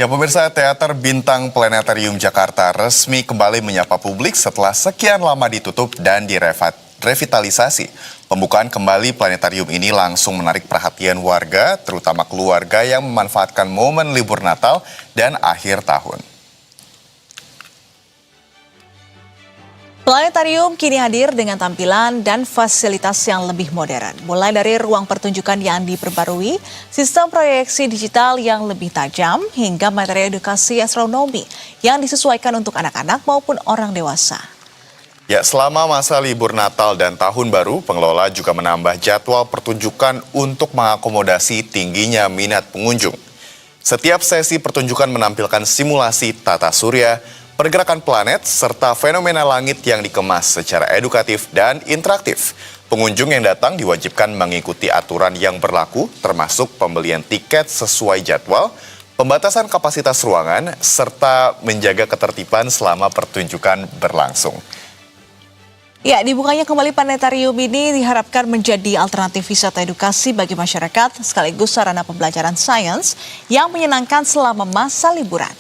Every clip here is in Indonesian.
Ya pemirsa, Teater Bintang Planetarium Jakarta resmi kembali menyapa publik setelah sekian lama ditutup dan direvitalisasi. Pembukaan kembali planetarium ini langsung menarik perhatian warga, terutama keluarga yang memanfaatkan momen libur Natal dan akhir tahun. Planetarium kini hadir dengan tampilan dan fasilitas yang lebih modern. Mulai dari ruang pertunjukan yang diperbarui, sistem proyeksi digital yang lebih tajam, hingga materi edukasi astronomi yang disesuaikan untuk anak-anak maupun orang dewasa. Ya, selama masa libur Natal dan Tahun Baru, pengelola juga menambah jadwal pertunjukan untuk mengakomodasi tingginya minat pengunjung. Setiap sesi pertunjukan menampilkan simulasi tata surya, pergerakan planet, serta fenomena langit yang dikemas secara edukatif dan interaktif. Pengunjung yang datang diwajibkan mengikuti aturan yang berlaku, termasuk pembelian tiket sesuai jadwal, pembatasan kapasitas ruangan, serta menjaga ketertiban selama pertunjukan berlangsung. Ya, dibukanya kembali planetarium ini diharapkan menjadi alternatif wisata edukasi bagi masyarakat, sekaligus sarana pembelajaran sains yang menyenangkan selama masa liburan.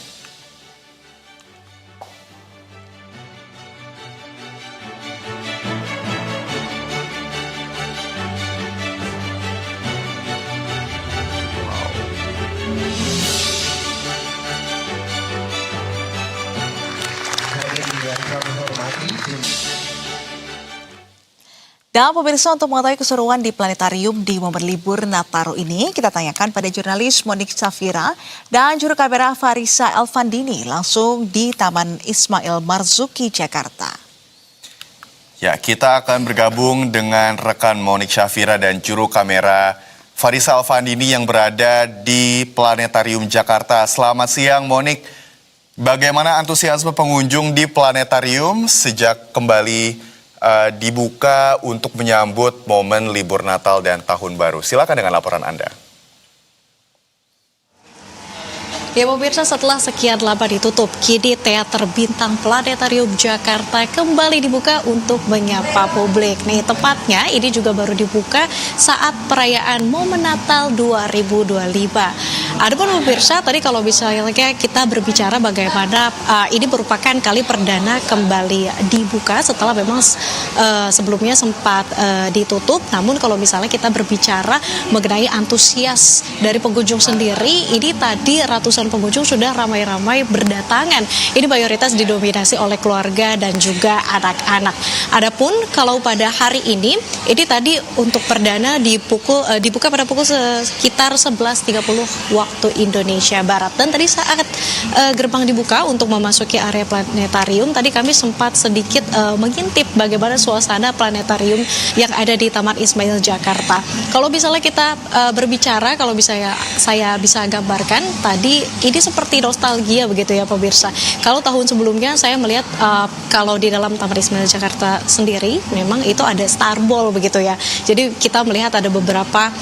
Dan pemirsa, untuk mengetahui keseruan di planetarium di momen libur Nataru ini, kita tanyakan pada jurnalis Monik Safira dan juru kamera Farisa Elfandini langsung di Taman Ismail Marzuki, Jakarta. Ya, kita akan bergabung dengan rekan Monik Safira dan juru kamera Farisa Elfandini yang berada di Planetarium Jakarta. Selamat siang, Monik. Bagaimana antusiasme pengunjung di planetarium sejak kembali dibuka untuk menyambut momen libur Natal dan Tahun Baru? Silakan dengan laporan Anda. Ya pemirsa, setelah sekian lama ditutup, kini Teater Bintang Planetarium Jakarta kembali dibuka untuk menyapa publik. Nih, tepatnya ini juga baru dibuka saat perayaan momen Natal 2025. Adapun pemirsa, tadi kalau misalnya kita berbicara bagaimana ini merupakan kali perdana kembali dibuka setelah memang sebelumnya sempat ditutup. Namun kalau misalnya kita berbicara mengenai antusias dari pengunjung sendiri, ini tadi ratusan pengunjung sudah ramai-ramai berdatangan. Ini mayoritas didominasi oleh keluarga dan juga anak-anak. Adapun kalau pada hari ini tadi untuk perdana dibuka pada pukul sekitar 11.30 waktu Indonesia Barat. Dan tadi saat gerbang dibuka untuk memasuki area planetarium, tadi kami sempat sedikit mengintip bagaimana suasana planetarium yang ada di Taman Ismail Jakarta. Kalau misalnya kita berbicara, kalau misalnya saya bisa gambarkan, tadi ini seperti nostalgia begitu ya pemirsa. Kalau tahun sebelumnya saya melihat kalau di dalam Taman Ismail Jakarta sendiri memang itu ada Starball begitu ya. Jadi kita melihat ada beberapa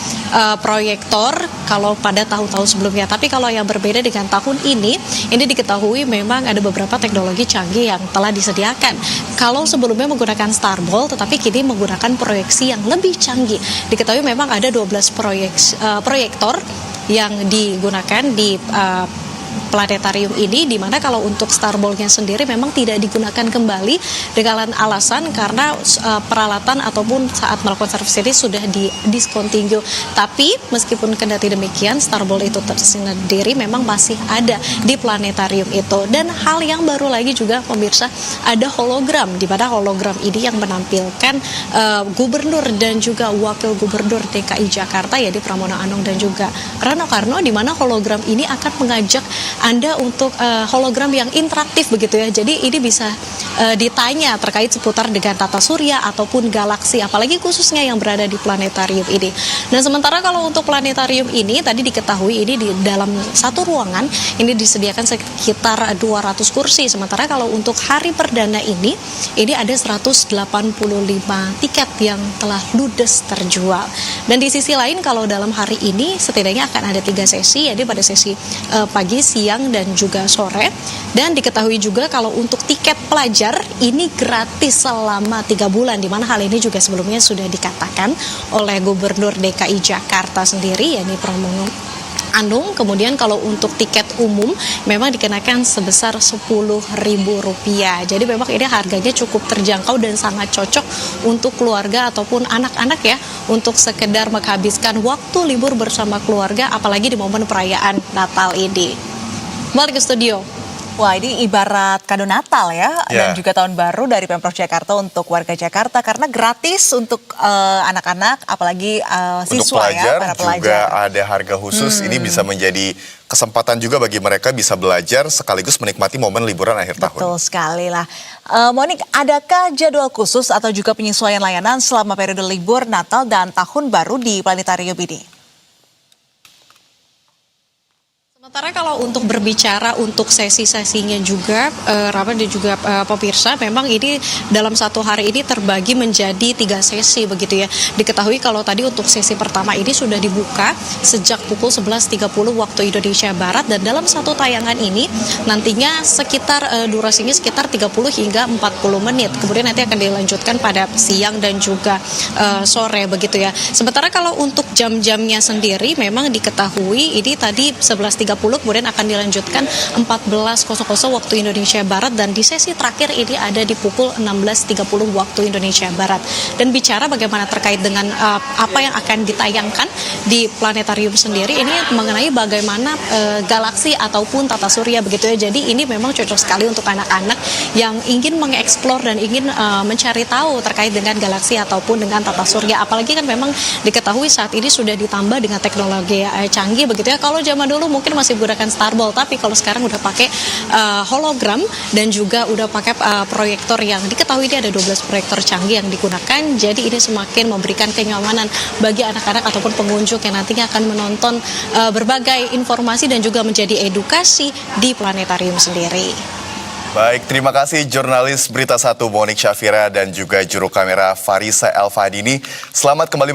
proyektor kalau pada tahun-tahun sebelumnya. Tapi kalau yang berbeda dengan tahun ini diketahui memang ada beberapa teknologi canggih yang telah disediakan. Kalau sebelumnya menggunakan Starball, tetapi kini menggunakan proyeksi yang lebih canggih. Diketahui memang ada 12 proyektor yang digunakan di planetarium ini, di mana kalau untuk Starball-nya sendiri memang tidak digunakan kembali dengan alasan karena peralatan ataupun saat melakukan servis ini sudah di-discontinue. Tapi meskipun kendati demikian, Starball itu sendiri memang masih ada di planetarium itu. Dan hal yang baru lagi juga pemirsa, ada hologram, di mana hologram ini yang menampilkan gubernur dan juga wakil gubernur DKI Jakarta, yaitu Pramono Anung dan juga Rano Karno, di mana hologram ini akan mengajak Anda untuk hologram yang interaktif begitu ya. Jadi ini bisa ditanya terkait seputar dengan tata surya ataupun galaksi, apalagi khususnya yang berada di planetarium ini. Nah, sementara kalau untuk planetarium ini tadi diketahui ini di dalam satu ruangan ini disediakan sekitar 200 kursi. Sementara kalau untuk hari perdana ini ada 185 tiket yang telah ludes terjual. Dan di sisi lain kalau dalam hari ini setidaknya akan ada 3 sesi, yaitu pada sesi pagi, siang, dan juga sore. Dan diketahui juga kalau untuk tiket pelajar ini gratis selama 3 bulan, di mana hal ini juga sebelumnya sudah dikatakan oleh Gubernur DKI Jakarta sendiri, yakni Anung, kemudian kalau untuk tiket umum memang dikenakan sebesar Rp10.000. Jadi memang ini harganya cukup terjangkau dan sangat cocok untuk keluarga ataupun anak-anak ya, untuk sekedar menghabiskan waktu libur bersama keluarga, apalagi di momen perayaan Natal ini. Balik ke studio. Wah, ini ibarat kado Natal ya, dan juga tahun baru dari Pemprov Jakarta untuk warga Jakarta, karena gratis untuk anak-anak, apalagi siswa pelajar, ya, para juga pelajar. ada harga khusus. Ini bisa menjadi kesempatan juga bagi mereka bisa belajar sekaligus menikmati momen liburan akhir tahun. Betul sekali lah. Monik, adakah jadwal khusus atau juga penyesuaian layanan selama periode libur Natal dan Tahun Baru di Planetarium ini? Sementara kalau untuk berbicara untuk sesi-sesinya juga, Rama dan juga pemirsa, memang ini dalam satu hari ini terbagi menjadi 3 sesi begitu ya. Diketahui kalau tadi untuk sesi pertama ini sudah dibuka sejak pukul 11.30 waktu Indonesia Barat, dan dalam satu tayangan ini nantinya sekitar durasinya sekitar 30 hingga 40 menit. Kemudian nanti akan dilanjutkan pada siang dan juga sore begitu ya. Sementara kalau untuk jam-jamnya sendiri memang diketahui ini tadi 11.30 kemudian akan dilanjutkan 14.00 waktu Indonesia Barat, dan di sesi terakhir ini ada di pukul 16.30 waktu Indonesia Barat. Dan bicara bagaimana terkait dengan apa yang akan ditayangkan di planetarium sendiri, ini mengenai bagaimana galaksi ataupun tata surya begitu ya. Jadi ini memang cocok sekali untuk anak-anak yang ingin mengeksplor dan ingin mencari tahu terkait dengan galaksi ataupun dengan tata surya. Apalagi kan memang diketahui saat ini sudah ditambah dengan teknologi canggih begitu ya. Kalau zaman dulu mungkin masih menggunakan Starball, tapi kalau sekarang udah pakai hologram dan juga udah pakai proyektor yang diketahui ini ada 12 proyektor canggih yang digunakan. Jadi ini semakin memberikan kenyamanan bagi anak-anak ataupun pengunjung yang nantinya akan menonton berbagai informasi dan juga menjadi edukasi di planetarium sendiri. Baik, terima kasih jurnalis Berita 1 Monik Syafira dan juga juru kamera Farisa Elfadini. Selamat kembali